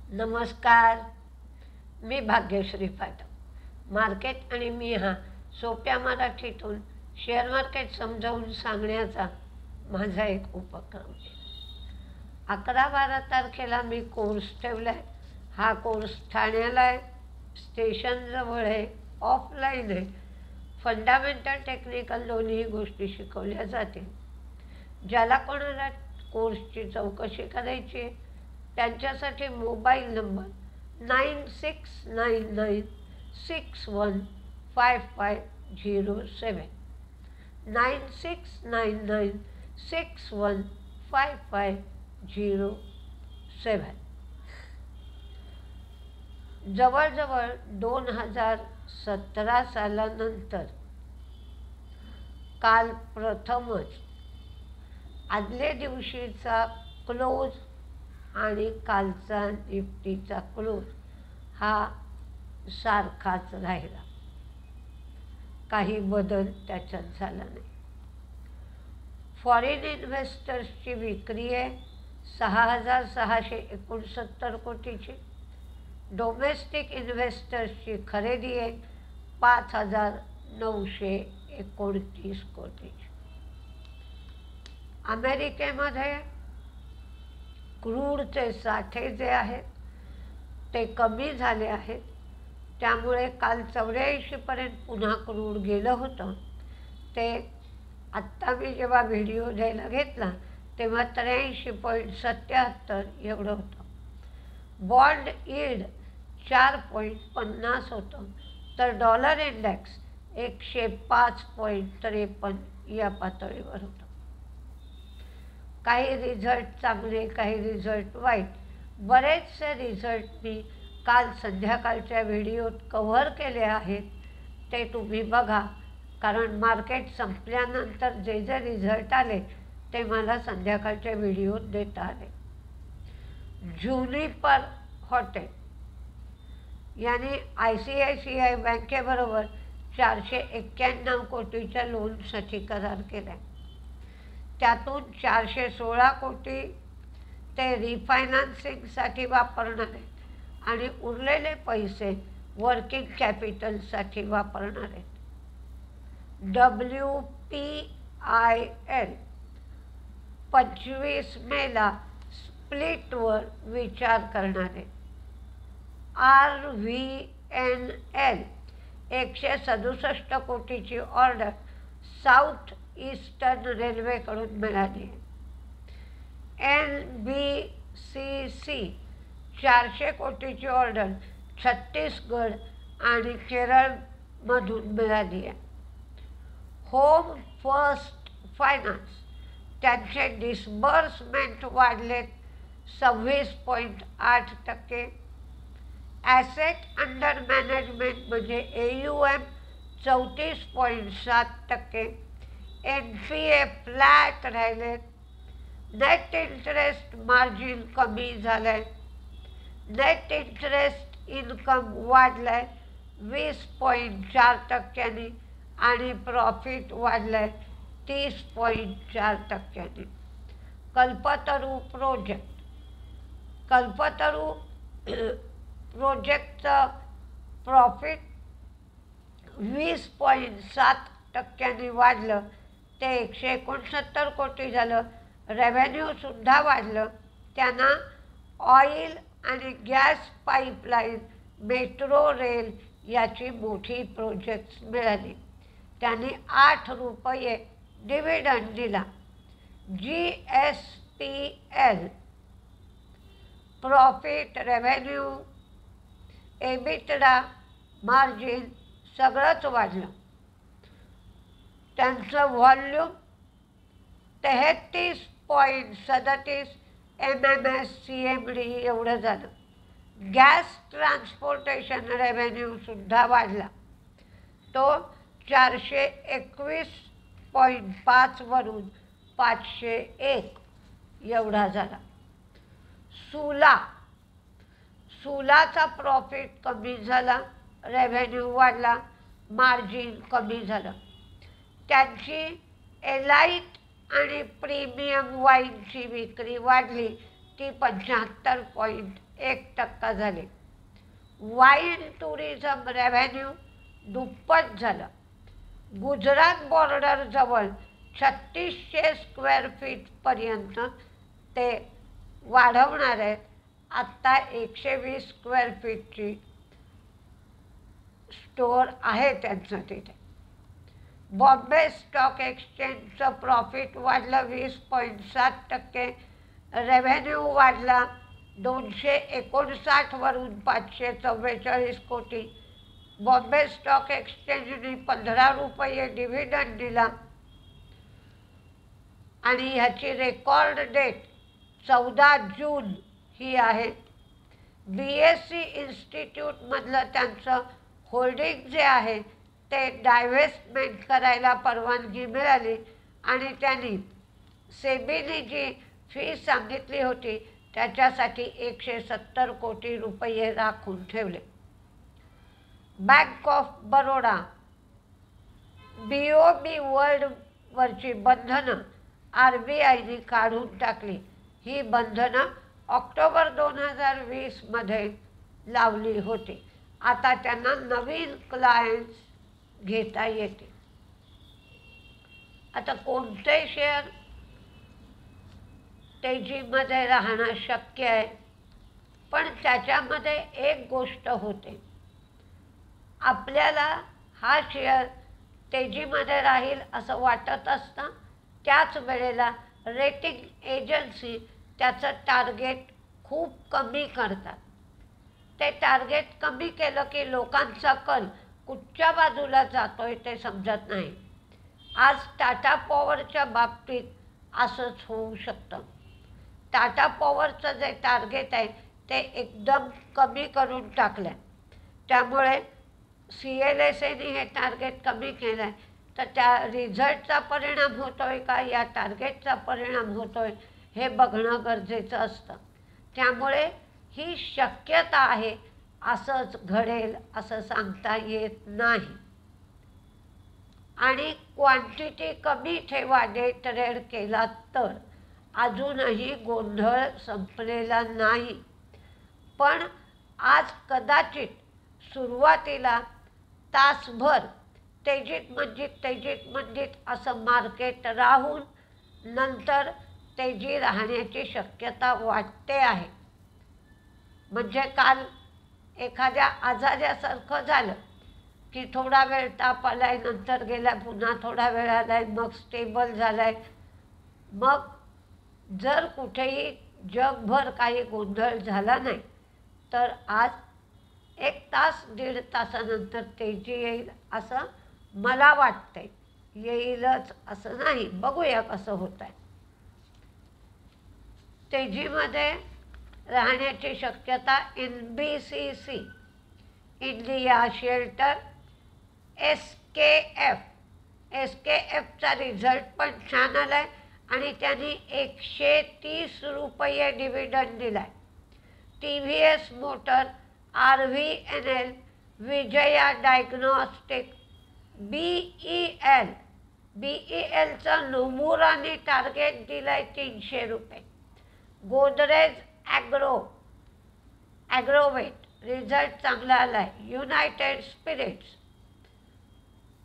नमस्कार. मी भाग्यश्री पाठक. मार्केट आणि मी हा सोप्या मराठीतून शेअर मार्केट समजावून सांगण्याचा माझा एक उपक्रम आहे. 11-12 तारखेला मी कोर्स ठेवला आहे. हा कोर्स ठाण्याला आहे, स्टेशनजवळ आहे, ऑफलाईन आहे. फंडामेंटल टेक्निकल दोन्ही गोष्टी शिकवल्या जातील. ज्याला कोणाला कोर्सची चौकशी करायची आहे त्यांच्यासाठी मोबाईल नंबर 9699615507 9699615507. जवळजवळ 2017 सालानंतर काल प्रथमच आदल्या दिवशीचा क्लोज आणि कालचा निफ्टीचा क्लोज हा सारखाच राहिला. काही बदल त्याच्यात झाला नाही. फॉरेन इन्व्हेस्टर्सची विक्री आहे 6,669 कोटीची. डोमेस्टिक इन्व्हेस्टर्सची खरेदी आहे 5,929 कोटीची. अमेरिकेमध्ये क्रूडचे साठे जे आहेत ते कमी झाले आहेत. त्यामुळे काल 84पर्यंत पुन्हा क्रूड गेलं होतं. ते आत्ता मी जेव्हा व्हिडिओ द्यायला घेतला तेव्हा 83.77 एवढं होतं. बॉन्ड यील्ड 4.50 होतं. तर डॉलर इंडेक्स 105.53 या पातळीवर होतं. काही रिझल्ट चांगले, काही रिझल्ट वाईट. बरेचसे रिझल्ट मी काल संध्याकाळच्या व्हिडिओत कव्हर केले आहेत, ते तुम्ही बघा. कारण मार्केट संपल्यानंतर जे जे रिझल्ट आले ते मला संध्याकाळच्या व्हिडिओत देता आले. ज्युनिपर हॉटेल यांनी ICICI बँकेबरोबर 491 कोटीच्या लोनसाठी करार केला आहे. त्यातून 416 कोटी ते रिफायनान्सिंगसाठी वापरणार आहेत आणि उरलेले पैसे वर्किंग कॅपिटलसाठी वापरणार आहेत. WPIL 25 मेला स्प्लिटवर विचार करणार आहे. RVNL 167 कोटीची ऑर्डर साऊथ ईस्टर्न रेल्वेकडून मिळाली आहे. NBCC 400 कोटीची ऑर्डर छत्तीसगड आणि केरळमधून मिळाली आहे. होम फर्स्ट फायनान्स त्यांचे डिस्बर्समेंट वाढलेत 26.8%. ॲसेट अंडर मॅनेजमेंट म्हणजे AUM 34.7%. NPA फ्लॅट राहिलेत. नेट इंटरेस्ट मार्जिन कमी झालं आहे. नेट इंटरेस्ट इन्कम वाढलं आहे 20.4% आणि प्रॉफिट वाढलं आहे 30.4%. कल्पतरू प्रोजेक्टचं प्रॉफिट 20.7% वाढलं ते 169 कोटी झालं. रेव्हेन्यूसुद्धा वाढलं. त्यांना ऑइल आणि गॅस पाईपलाईन, मेट्रो रेल याची मोठी प्रोजेक्ट्स मिळाली. त्यांनी 8 रुपये डिव्हिडंड दिला. GSPL profit, revenue, EBITDA margin सगळंच वाढलं. त्यांचं व्हॉल्यूम 33.37 MMSCMD एवढं झालं. गॅस ट्रान्सपोर्टेशन रेव्हेन्यूसुद्धा वाढला. तो 421.5 वरून 501 एवढा झाला. सुलाचा प्रॉफिट कमी झाला, रेव्हेन्यू वाढला, मार्जिन कमी झालं. त्यांची एलाईट आणि प्रीमियम वाईनची विक्री वाढली ती 75 1% झाले. वाईन टुरिझम रेव्हेन्यू दुप्पट झालं. गुजरात बॉर्डरजवळ 3600 स्क्वेअर फीटपर्यंत ते वाढवणार आहेत. आत्ता 120 स्क्वेअर फीटची स्टोअर आहे त्यांचं तिथे. बॉम्बे स्टॉक एक्सचेंजचं प्रॉफिट वाढलं 20.7%. रेव्हेन्यू वाढला 259 वरून 544 कोटी. बॉम्बे स्टॉक एक्सचेंजने 15 रुपये डिव्हिडंड दिला आणि ह्याची रेकॉर्ड डेट 14 जून ही आहे. BSE इन्स्टिट्यूटमधलं त्यांचं होल्डिंग जे आहे ते डायव्हेस्टमेंट करायला परवानगी मिळाली आणि त्यांनी सेबीने जी फी सांगितली होती त्याच्यासाठी 170 कोटी रुपये राखून ठेवले. बँक ऑफ बरोडा BOB वर्ल्डवरची बंधनं RBIने काढून टाकली. ही बंधनं ऑक्टोबर 2020मध्ये लावली होती. आता त्यांना नवीन क्लायंट्स घेता येते. आता कोणते शेअर तेजीमध्ये राहणं शक्य आहे, पण त्याच्यामध्ये एक गोष्ट होते. आपल्याला हा शेअर तेजीमध्ये राहील असं वाटत असतं, त्याच वेळेला रेटिंग एजन्सी त्याचं टार्गेट खूप कमी करतात. ते टार्गेट कमी केलं की लोकांचा कल कुठच्या बाजूला जातोय ते समजत नाही. आज टाटा पॉवरच्या बाबतीत असंच होऊ शकतं. टाटा पॉवरचं जे टार्गेट आहे ते एकदम कमी करून टाकलं आहे. त्यामुळे CLSAने हे टार्गेट कमी केलं आहे. तर त्या रिझल्टचा परिणाम होतो आहे का या टार्गेटचा परिणाम होतो आहे हे बघणं गरजेचं असतं. त्यामुळे ही शक्यता आहे, असंच घडेल असं सांगता येत नाही. आणि क्वांटिटी कमी ठेवा डे ट्रेड केला तर. अजूनही गोंधळ संपलेला नाही, पण आज कदाचित सुरुवातीला तासभर तेजीत असं मार्केट राहून नंतर तेजी राहण्याची शक्यता वाटते आहे. म्हणजे काल एखाद्या आजारासारखं झालं की थोडा वेळ ताप आलाय, नंतर गेला, पुन्हा थोडा वेळ आलाय, मग स्टेबल झालाय. मग जर कुठेही जगभर काही गोंधळ झाला नाही तर आज 1 तास 1.5 तासानंतर तेजी येईल असं मला वाटतंय. येईलच असं नाही, बघूया कसं होत आहे. तेजीमध्ये राहण्याची शक्यता NBCC इंडिया शेल्टर, SKFचा रिझल्ट पण छान आला आहे आणि त्यांनी 130 रुपये डिव्हिडंड दिला आहे. TVS मोटर, RVNL, विजया डायग्नॉस्टिक, BELचं नोमुराने टार्गेट दिलं आहे 300 रुपये. गोदरेज ॲग्रोवेट रिझल्ट चांगला आला आहे. युनायटेड स्पिरिट्स,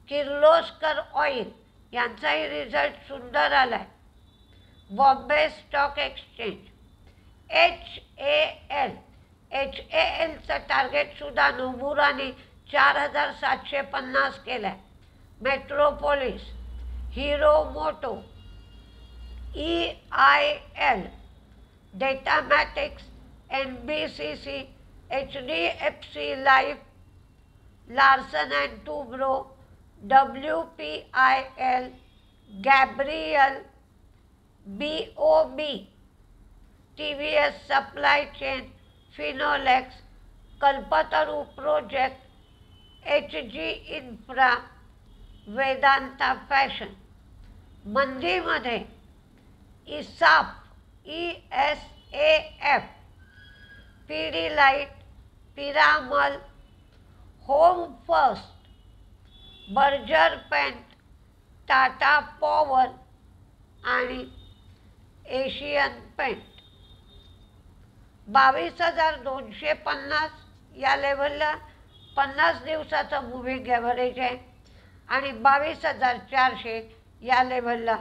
किर्लोस्कर ऑइल यांचाही रिझल्ट सुंदर आला आहे. बॉम्बे स्टॉक एक्सचेंज, HALचं टार्गेटसुद्धा नोमुराने 4750 केलं आहे. Metropolis, Hero Moto, EIL, Datamatics, NBCC, HDFC Life, Larsen and Toubro, WPIL, Gabriel, BOB, TVS Supply Chain, Finolex, Kalpataru Project, HG Infra, Vedanta Fashion. मंदीमध्ये ESAF, ESAF, Pidilite, Piramal, Home First, Berger Paint, Tata Power आणि Asian Paint. 22,250 या लेवलला 50 दिवसाचं moving average आहे आणि 22,400 या लेवलला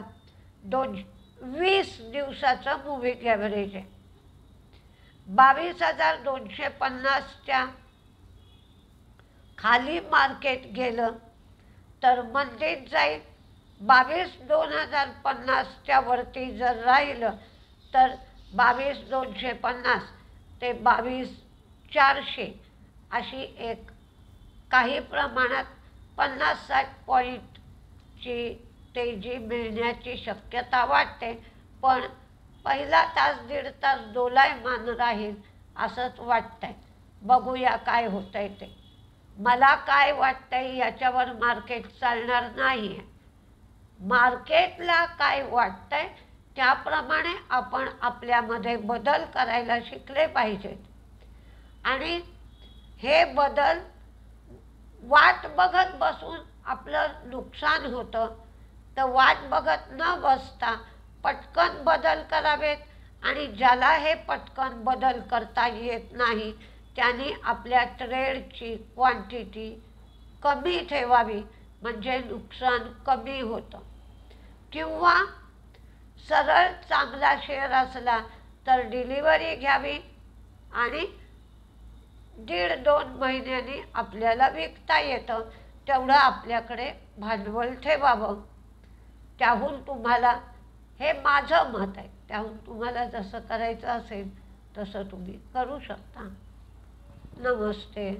20 दिवसाचं मूव्हिंग ॲव्हरेज आहे. 22,250च्या खाली मार्केट गेलं तर मंदीत जाईल. 22,250च्या वरती जर राहिलं तर 22,250 ते 22,400 अशी एक काही प्रमाणात 50-60 पॉईंटची तेजी मिळण्याची शक्यता वाटते. पण पहिला तास दीड तास दोलायमान राहील असंच वाटतंय. बघूया काय होतंय ते. मला काय वाटतंय याच्यावर मार्केट चालणार नाही आहे. मार्केटला काय वाटतंय त्याप्रमाणे आपण आपल्यामध्ये बदल करायला शिकले पाहिजेत. आणि हे बदल वाट बघत बसून आपलं नुकसान होतं. तर वाट बघत न बसता पटकन बदल करावेत. आणि ज्याला हे पटकन बदल करता येत नाही त्यांनी आपल्या ट्रेडची क्वांटिटी कमी ठेवावी, म्हणजे नुकसान कमी होतं. किंवा सरळ चांगला शेअर असला तर डिलिव्हरी घ्यावी आणि 1.5-2 महिन्यांनी आपल्याला विकता येतं. तेवढं आपल्याकडे भांडवल ठेवावं. त्याहून तुम्हाला, हे माझं मत आहे, त्याहून तुम्हाला जसं करायचं असेल तसं तुम्ही करू शकता. नमस्ते.